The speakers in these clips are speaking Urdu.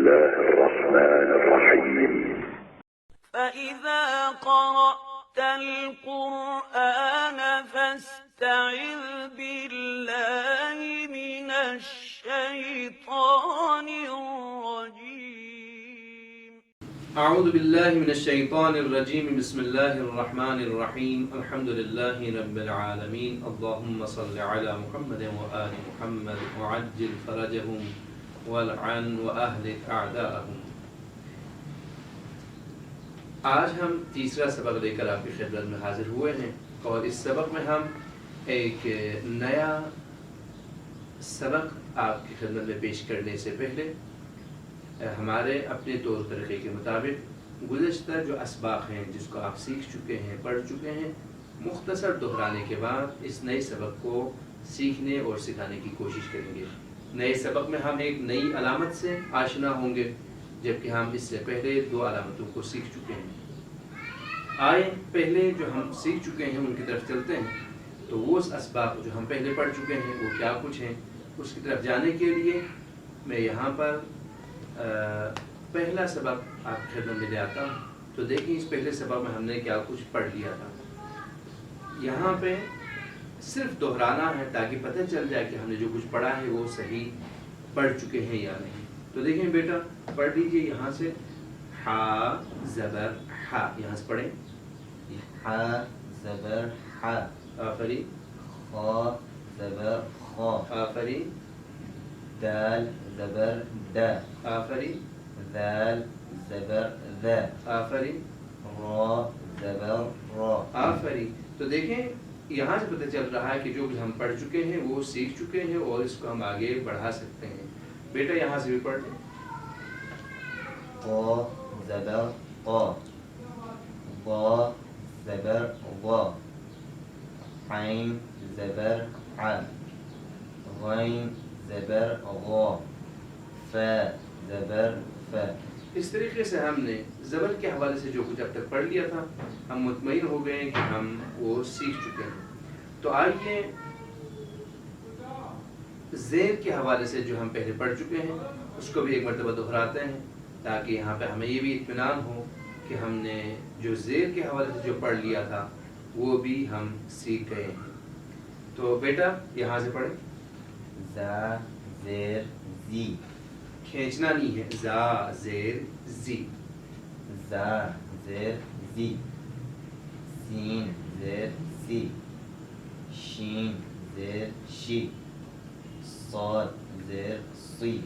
الله الرحمن الرحيم. فإذا قرأت القرآن فاستعذ بالله من الشيطان الرجيم. اعوذ باللہ من الشیطان الرجیم بسم اللہ الرحمن الرحیم الحمد للہ رب العالمین اللہم صل علی محمد وآل محمد وعجل فرجہم والعن واہلک اعداءہم۔ آج ہم تیسرا سبق لے کر آپ کی خدمت میں حاضر ہوئے ہیں، اور اس سبق میں ہم ایک نیا سبق آپ کی خدمت میں پیش کرنے سے پہلے ہمارے اپنے طور طریقے کے مطابق گزشتہ جو اسباق ہیں جس کو آپ سیکھ چکے ہیں، پڑھ چکے ہیں، مختصر دہرانے کے بعد اس نئے سبق کو سیکھنے اور سکھانے کی کوشش کریں گے۔ نئے سبق میں ہم ایک نئی علامت سے آشنا ہوں گے، جبکہ ہم اس سے پہلے دو علامتوں کو سیکھ چکے ہیں۔ آئے پہلے جو ہم سیکھ چکے ہیں ان کی طرف چلتے ہیں۔ تو وہ اسباق جو ہم پہلے پڑھ چکے ہیں وہ کیا کچھ ہیں، اس کی طرف جانے کے لیے میں یہاں پر پہلا سبق آپ کی خدمت میں لے آتا ہوں۔ تو دیکھیں اس پہلے سبق میں ہم نے کیا کچھ پڑھ لیا تھا۔ یہاں پہ صرف دہرانا ہے تاکہ پتہ چل جائے کہ ہم نے جو کچھ پڑھا ہے وہ صحیح پڑھ چکے ہیں یا نہیں۔ تو دیکھیں بیٹا پڑھ لیجئے یہاں سے ہا زبر ہا، یہاں سے پڑھیں ہا زبر ہا، آفرین خا زبر خا، آفرین دال زبر دا، آفرین ذال زبر ذا، آفرین را زبر را۔ آفرین۔ تو دیکھیں یہاں سے پتہ چل رہا ہے کہ جو کچھ ہم پڑھ چکے ہیں وہ سیکھ چکے ہیں اور اس کو ہم آگے بڑھا سکتے ہیں۔ بیٹا یہاں سے بھی پڑھ لیں، قا زبر قا، ضا زبر ضا، عین زبر ع، غین زبر غا، فا زبر فا۔ اس طریقے سے ہم نے زبر کے حوالے سے جو کچھ اب تک پڑھ لیا تھا ہم مطمئن ہو گئے ہیں کہ ہم وہ سیکھ چکے ہیں۔ تو آئیے زیر کے حوالے سے جو ہم پہلے پڑھ چکے ہیں اس کو بھی ایک مرتبہ دہراتے ہیں تاکہ یہاں پہ ہمیں یہ بھی اطمینان ہو کہ ہم نے جو زیر کے حوالے سے جو پڑھ لیا تھا وہ بھی ہم سیکھ گئے ہیں۔ تو بیٹا یہاں سے پڑھیں، زا زیر زی، کھینچنا نہیں ہے، زا زیر زی، زا زیر زی، سین زیر سی، شین زیر شی، صاد زیر صی،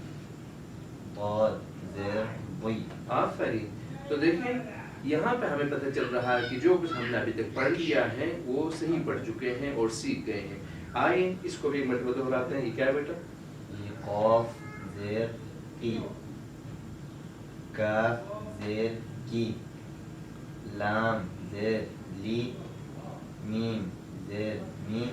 ضاد زیر ضی۔ آفرین۔ تو دیکھیں یہاں پہ ہمیں پتہ چل رہا ہے کہ جو کچھ ہم نے ابھی تک پڑھ لیا ہے وہ صحیح پڑھ چکے ہیں اور سیکھ گئے ہیں۔ آئیں اس کو بھی ایک مرتبہ دہراتے ہیں۔ یہ کیا ہے بیٹا؟ یہ قاف زیر قی، کاف زیر کی، لام زیر لی، میم زیر می،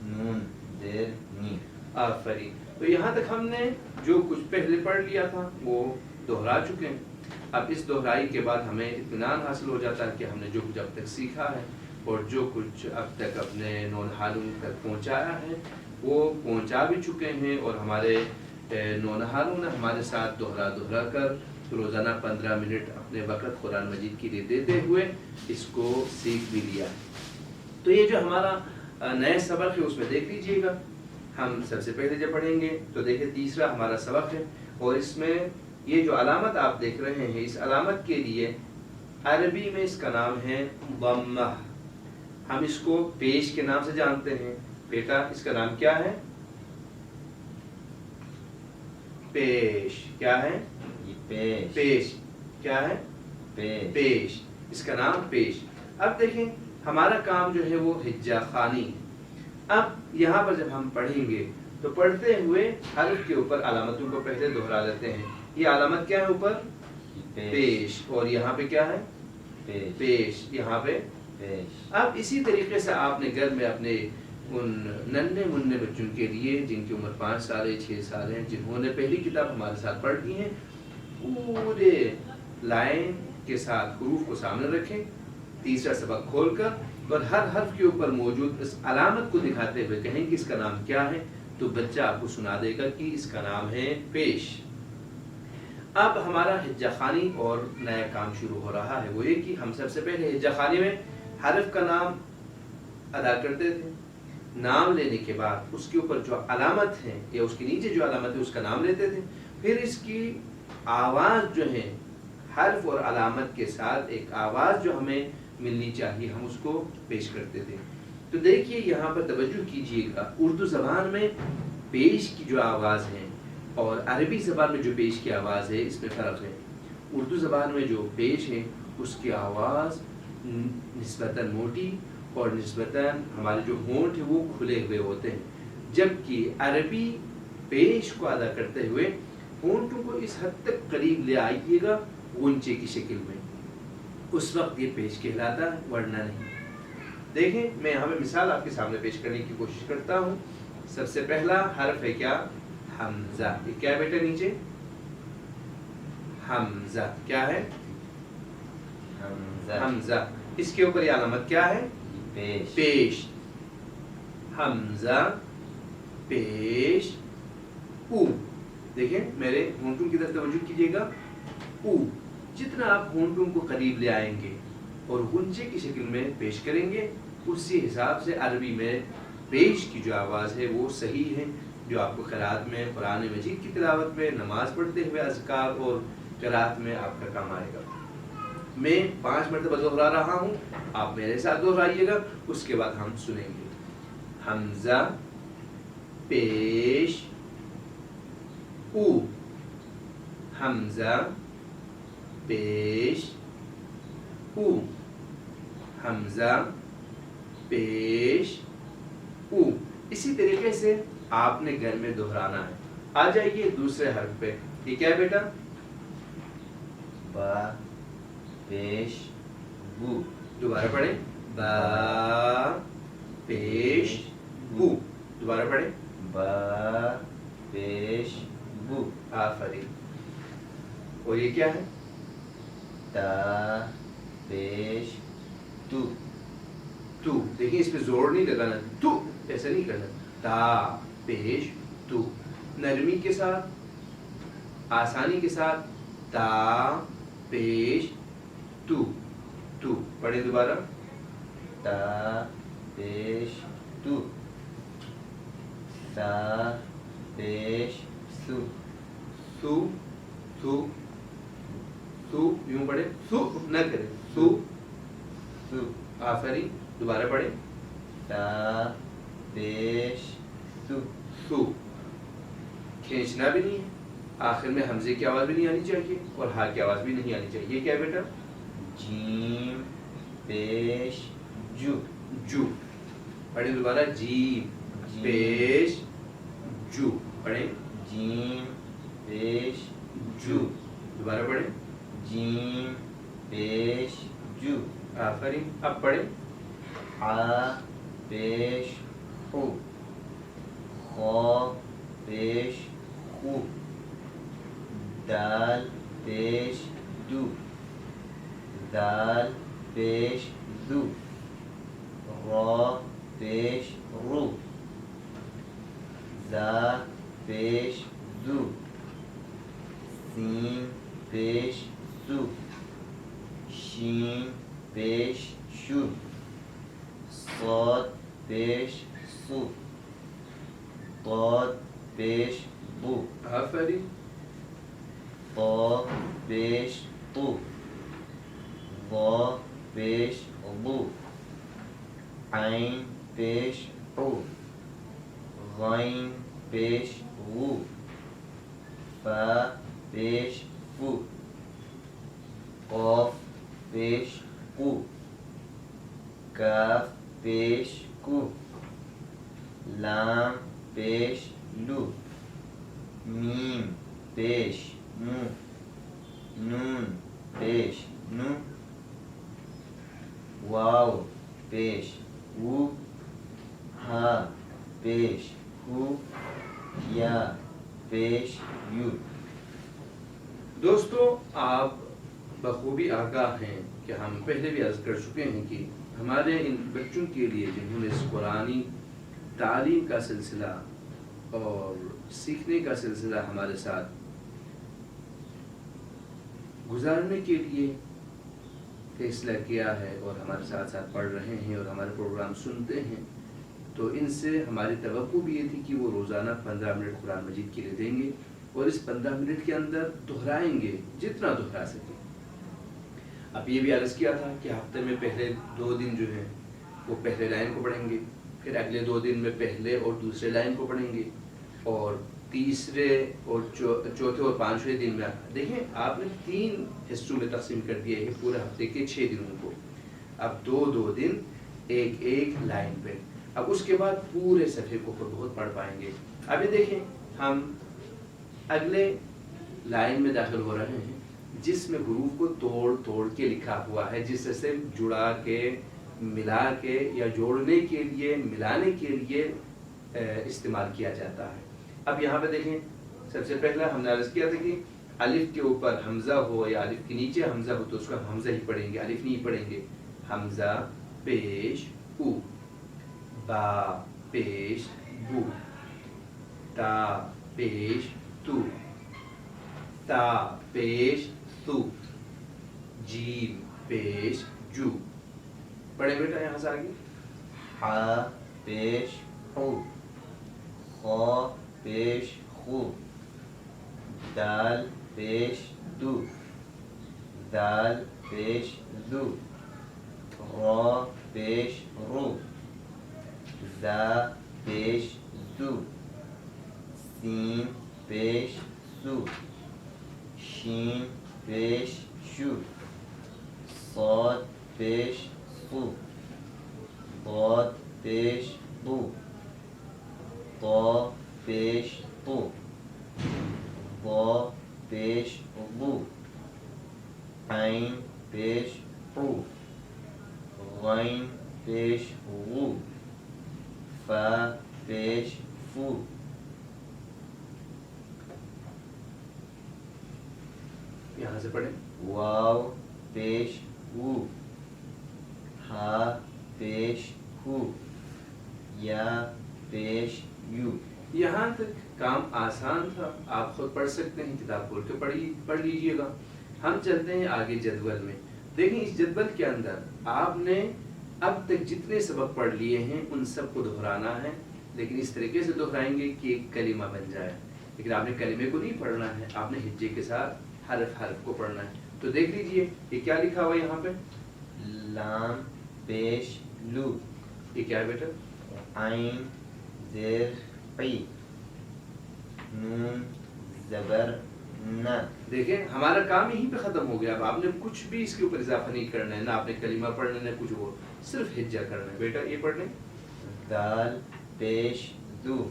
نون زیر نی۔ آفرین۔ تو یہاں تک ہم نے جو کچھ پہلے پڑھ لیا تھا وہ دہرا چکے ہیں۔ اب اس دہرائی کے بعد ہمیں اطمینان حاصل ہو جاتا ہے کہ ہم نے جو کچھ اب تک سیکھا ہے اور جو کچھ اب تک اپنے نونہالوں تک پہنچایا ہے وہ پہنچا بھی چکے ہیں، اور ہمارے نونہالوں نے ہمارے ساتھ دہرا کر روزانہ 15 منٹ اپنے وقت قرآن مجید کے لیے دیتے ہوئے اس کو سیکھ بھی لیا ہے۔ تو یہ جو ہمارا نئے سبق ہے اس میں دیکھ لیجئے گا، ہم سب سے پہلے جب پڑھیں گے تو دیکھیں تیسرا ہمارا سبق ہے، اور اس میں یہ جو علامت آپ دیکھ رہے ہیں اس علامت کے لیے عربی میں اس کا نام ہے ضمہ۔ ہم اس کو پیش کے نام سے جانتے ہیں۔ بیٹا اس کا نام کیا ہے؟ پیش۔ کیا ہے؟ یہ پیش، پیش۔ کیا ہے؟ پیش، پیش۔ اس کا نام پیش۔ اب دیکھیں ہمارا کام جو ہے وہ ہجا خوانی ہے۔ اب یہاں پر جب ہم پڑھیں گے تو پڑھتے ہوئے حرف کے اوپر علامتوں کو پہلے دہرا لیتے ہیں۔ یہ علامت کیا ہے اوپر؟ پیش، اور یہاں پہ کیا ہے؟ پیش، پیش، یہاں پہ پیش۔ اب اسی طریقے سے آپ نے گھر میں اپنے ان ننھے منھے بچوں کے لیے جن کی عمر 5 سال ہے 6 سال ہے، جنہوں نے پہلی کتاب ہمارے ساتھ پڑھ لی ہے، پورے لائن کے ساتھ حروف کو سامنے رکھیں، تیسرا سبق کھول کر، اور ہر حرف کے اوپر موجود اس علامت کو دکھاتے ہوئے کہیں کہ اس کا نام کیا ہے، تو بچہ آپ کو سنا دے گا کہ اس کا نام ہے پیش۔ اب ہمارا حجہ خوانی اور نیا کام شروع ہو رہا ہے. وہ یہ کہ ہم سب سے پہلے حجہ خوانی میں حرف کا نام ادا کرتے تھے. نام لینے کے بعد اس کے اوپر جو علامت ہے یا اس کے نیچے جو علامت ہے اس کا نام لیتے تھے. پھر اس کی آواز جو ہے حرف اور علامت کے ساتھ ایک آواز جو ہمیں ملنی چاہیے ہم اس کو پیش کرتے تھے. تو دیکھیے یہاں پر توجہ کیجئے گا, اردو زبان میں پیش کی جو آواز ہے اور عربی زبان میں جو پیش کی آواز ہے اس میں فرق ہے. اردو زبان میں جو پیش ہے اس کی آواز نسبتاً موٹی اور نسبتاً ہمارے جو ہونٹ ہیں وہ کھلے ہوئے ہوتے ہیں, جبکہ عربی پیش کو ادا کرتے ہوئے ہونٹوں کو اس حد تک قریب لے آئیے گا غنچے کی شکل میں, اس وقت یہ پیش کہلاتا ہے ورنہ نہیں. دیکھیں میں یہاں پہ مثال آپ کے سامنے پیش کرنے کی کوشش کرتا ہوں. سب سے پہلا حرف ہے کیا؟ حمزہ. یہ کیا ہے بیٹا نیچے؟ حمزہ. کیا ہے؟ حمزہ. اس کے اوپر یہ علامت کیا ہے؟ پیش. حمزہ پیش او. دیکھیں میرے ہونٹوں کی طرف توجہ کیجیے گا. او جتنا آپ ہونٹوں کو قریب لے آئیں گے اور غنچے کی شکل میں پیش کریں گے اسی حساب سے عربی میں پیش کی جو آواز ہے وہ صحیح ہے, جو آپ کو قرات میں قرآن مجید کی تلاوت میں نماز پڑھتے ہوئے اذکار اور قرات میں آپ کا کام آئے گا. میں 5 مرتبہ دہرا رہا ہوں, آپ میرے ساتھ دہرائیے گا, اس کے بعد ہم سنیں گے. حمزہ پیش او. حمزہ پیش او. حمزہ پیش او. اسی طریقے سے آپ نے گھر میں دہرانا ہے. آ جائیے دوسرے حرف پہ. یہ کیا ہے بیٹا؟ با پیش بو. دوبارہ پڑھیں. با پیش بو. دوبارہ پڑھیں. با پیش بو. آفرین. اور یہ کیا ہے؟ تا پیش تو. تو. دیکھیں اس پہ زور نہیں لگانا, تو ایسا نہیں کرنا. تا پیش تو. نرمی کے ساتھ, آسانی کے ساتھ. تا پیش تو. تو. پڑھیں دوبارہ. تا پیش تو. تا پیش سو. سو. سو. سو. یوں پڑھیں. سو نہ کریں. سو. سو. آفرین. دوبارہ پڑھیں. تا پیش سو. سو. کھینچنا بھی نہیں ہے, آخر میں حمزے کی آواز بھی نہیں آنی چاہیے اور ہا کی آواز بھی نہیں آنی چاہیے. یہ کیا ہے بیٹا؟ جیم پیش جو. جو. پڑھیں دوبارہ. جیم پیش جو. پڑھیں. جیم پیش جو. دوبارہ پڑھیں. جیم پیش جو. آفرین. اب پڑھیں. آ پیش خو. خو پیش خو. دال پیش دو. دال پیش دو. را پیش رو. زا پیش زو. سین پیش سو. شین پیش شو. صاد پیش سو. طاد پیش بو. آفرین. طا پیش طو. ضا پیش ضو. عین پیش عو. غین پیش غو. فا پیش فو. قاف پیش قو. کاف پیش کو. لام پیش لو. میم پیش مو. نون پیش نو. واو پیش وو. ہا پیش ہو. یا پیش یو. دوستو آپ بخوبی آگاہ ہیں کہ ہم پہلے بھی عرض کر چکے ہیں کہ ہمارے ان بچوں کے لیے جنہوں نے اس قرآنی تعلیم کا سلسلہ اور سیکھنے کا سلسلہ ہمارے ساتھ گزارنے کے لیے فیصلہ کیا ہے اور ہمارے ساتھ ساتھ پڑھ رہے ہیں اور ہمارے پروگرام سنتے ہیں، تو ان سے ہماری توقع بھی یہ تھی کہ وہ روزانہ 15 منٹ قرآن مجید کے لیے دیں گے اور اس 15 منٹ کے اندر دہرائیں گے جتنا دہرا سکیں۔ اب یہ بھی عرض کیا تھا کہ ہفتے میں پہلے 2 دن جو ہیں وہ پہلے لائن کو پڑھیں گے، پھر اگلے 2 دن میں پہلے اور دوسرے لائن کو پڑھیں گے، اور تیسرے اور چوتھے اور 5ویں دن میں دیکھیں آپ نے 3 حصوں میں تقسیم کر دیا ہے پورے ہفتے کے 6 دنوں کو۔ اب 2 دن ایک لائن پہ، اب اس کے بعد پورے صفحے کو بہت پڑھ پائیں گے۔ اب یہ دیکھیں ہم اگلے لائن میں داخل ہو رہے ہیں جس میں حروف کو توڑ کے لکھا ہوا ہے، جس سے جڑا کے، ملا کے یا جوڑنے کے لیے، ملانے کے لیے استعمال کیا جاتا ہے۔ اب یہاں پہ دیکھیں سب سے پہلا ہم نے عرض کیا تھا کہ الف کے اوپر حمزہ ہو یا الف کے نیچے حمزہ ہو تو اس کو ہم حمزہ ہی پڑھیں گے، الف نہیں پڑھیں گے۔ حمزہ پیش او، با پیش بو، تا پیش تو، تا پیش تو، جیم پیش جو۔ پڑھیں بیٹا یہاں سے آگے۔ حا پیش حو، خا پیش خو، دال پیش دو، دال پیش دو، را پیش رو، زا پیش زو، سین پیش سو، شین پیش شو، صاد پیش صو، ضاد پیش طو، طا پیش طو، ضا پیش ضو، عین پیش عو، غین پیش غو، فا پیش فو۔ یہاں سے پڑھیں۔ واو پیش وو، ہا پیش ہو، یا پیش یو۔ یہاں تک کام آسان تھا، آپ خود پڑھ سکتے ہیں، کتاب کھول کے پڑھ لیجئے گا۔ ہم چلتے ہیں آگے جدول میں۔ دیکھیں اس جدول کے اندر آپ نے اب تک جتنے سبق پڑھ لیے ہیں ان سب کو دہرانا ہے، لیکن اس طریقے سے دہرائیں گے کہ ایک کلمہ بن جائے، لیکن آپ نے کلمے کو نہیں پڑھنا ہے، آپ نے ہجے کے ساتھ حرف کو پڑھنا ہے۔ تو دیکھ لیجئے یہ کیا لکھا ہوا ہے یہاں پہ؟ لام پیش لو، یہ کیا ہے بیٹا؟ عین زیر قی، نون زبر نہ۔ دیکھیں ہمارا کام یہیں پہ ختم ہو گیا، اب آپ نے کچھ بھی اس کے اوپر اضافہ نہیں کرنا ہے، نہ آپ نے کلمہ پڑھنا ہے نہ کچھ اور، صرف ہجا کرنا ہے۔ بیٹا یہ پڑھ لیں۔ دال پیش دو،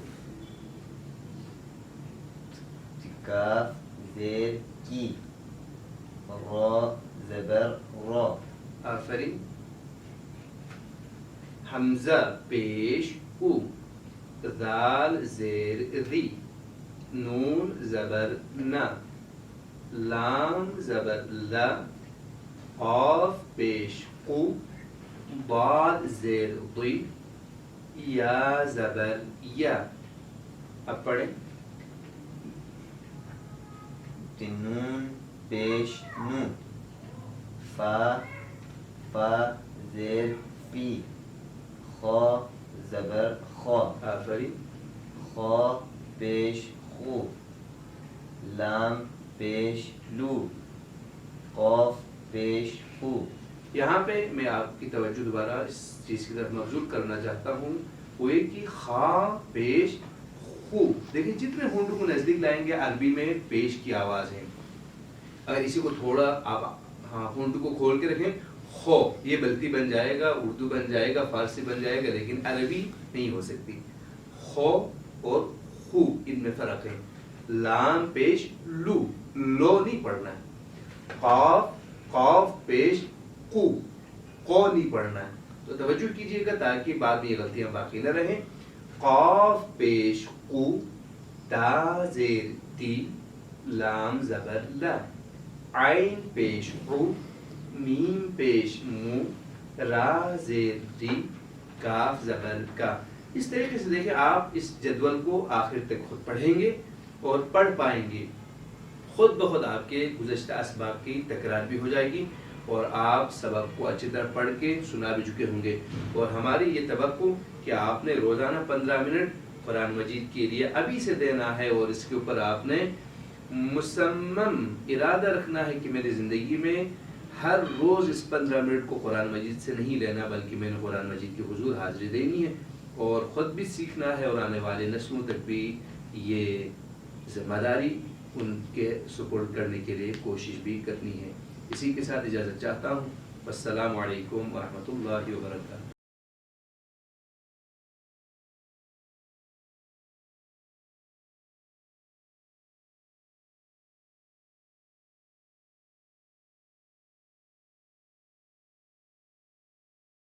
کاف زیر کی، را زبر را، آفرین۔ حمزہ پیش او، ذال زیر ذی، نون زبر نہ، لام زبر لا، قاف پیش قو، ضاد زیر ضی، یا زبر یا۔ اب پڑھیں۔ نون پیش نو، فا زیر فی، خا زبر خا، آفرین۔ خا پیش خو، لام پیش لو، قاف پیش خو۔ یہاں پہ میں آپ کی توجہ دوبارہ اس چیز کی طرف مبذول کرنا چاہتا ہوں، وہ یہ کہ خا پیش خو، دیکھیں جتنے ہونٹوں کو نزدیک لائیں گے عربی میں پیش کی آواز ہے۔ اگر اسی کو تھوڑا آپ ہونٹوں کو کھول کے رکھیں، خو، یہ بلتی بن جائے گا، اردو بن جائے گا، فارسی بن جائے گا، لیکن عربی نہیں ہو سکتی۔ خو اور خو ان میں فرق ہے۔ لام پیش لو، لو نہیں پڑھنا ہے۔ قاف پیش قو، قو نہیں پڑھنا ہے۔ تو توجہ کیجئے گا تاکہ بعد میں یہ غلطیاں باقی نہ رہیں۔ قاف پیش قو، تا زیر تی، لام زبر لا، عین پیش عو، میم پیش مو، را زیر ری، کاف زبر کا۔ اس طریقے سے دیکھیں آپ اس جدول کو آخر تک خود پڑھیں گے اور پڑھ پائیں گے۔ خود بخود آپ کے گزشتہ اسباق کی تکرار بھی ہو جائے گی اور آپ سبق کو اچھی طرح پڑھ کے سنا بھی چکے ہوں گے. اور ہماری یہ توقع کہ آپ نے روزانہ 15 منٹ قرآن مجید کے لیے ابھی سے دینا ہے، اور اس کے اوپر آپ نے مصمم ارادہ رکھنا ہے کہ میری زندگی میں ہر روز اس 15 منٹ کو قرآن مجید سے نہیں لینا، بلکہ میں نے قرآن مجید کی حضور حاضری دینی ہے اور خود بھی سیکھنا ہے، اور آنے والے نسلوں تک بھی یہ ذمہ داری ان کے سپورٹ کرنے کے لیے کوشش بھی کرنی ہے. اسی کے ساتھ اجازت چاہتا ہوں. السلام علیکم ورحمۃ اللہ وبرکاتہ.